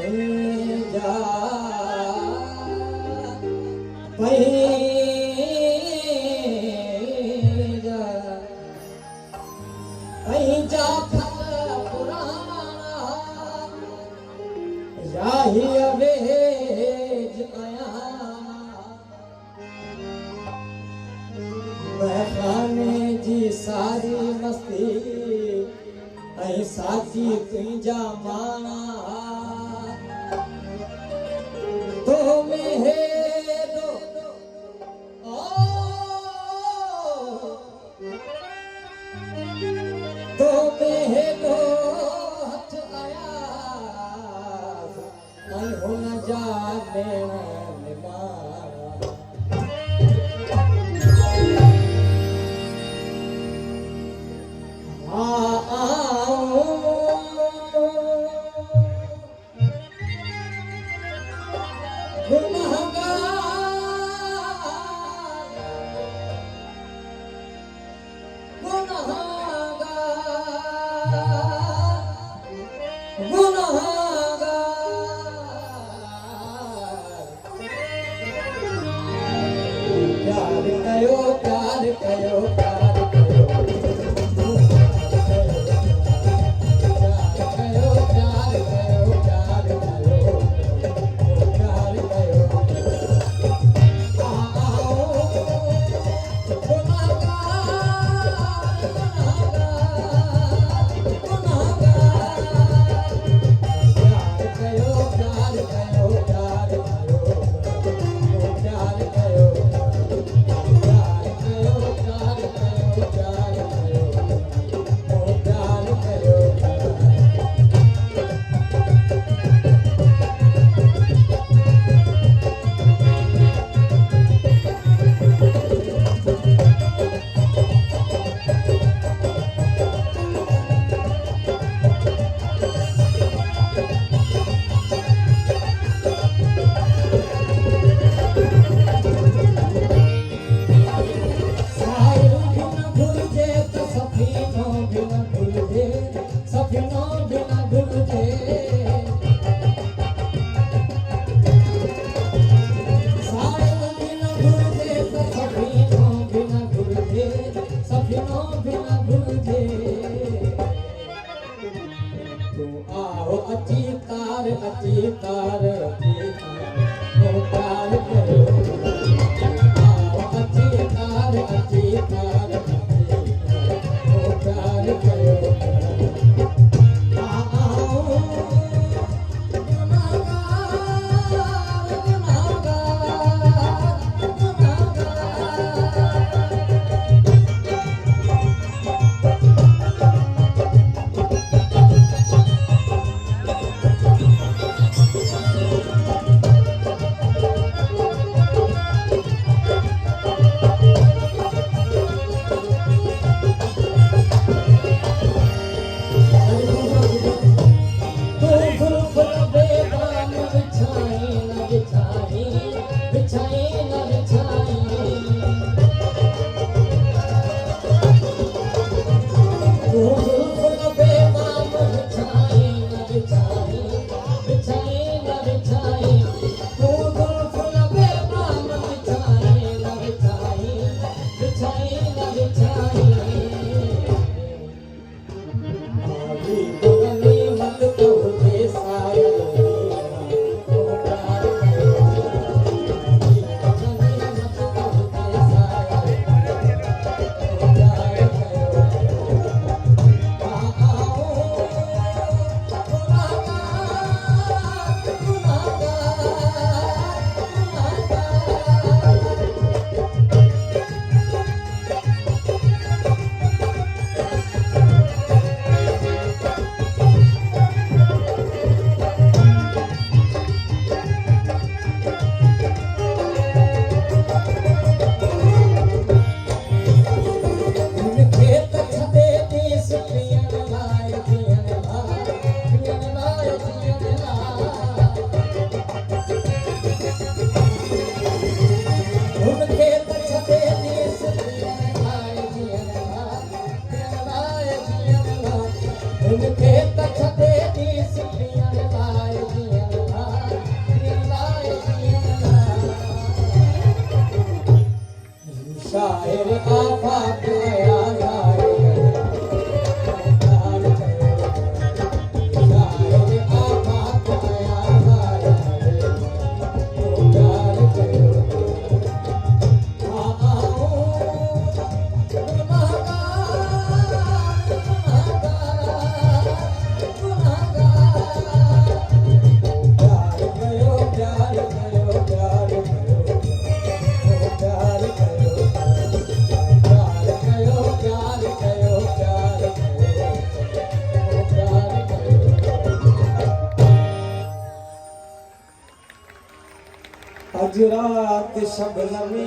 नहीं जा नहीं जा नहीं जा फल पुराना याही अवेज आया खाने जी सारी मस्ती ऐं साथी तुंहिंजा माना तो मेहेरो तो मेहेरो हथ आया ऐं हुन जा प्यार कयो अची तार ओ प्यार कयो अची तार ओ प्यार कयो खेत छॾे ॾी सिखियण लाइ जीअं शायर आफाक आया जाए प्यार कयो शायर आफाक आया जाए प्यार कयो अज रात शबनमी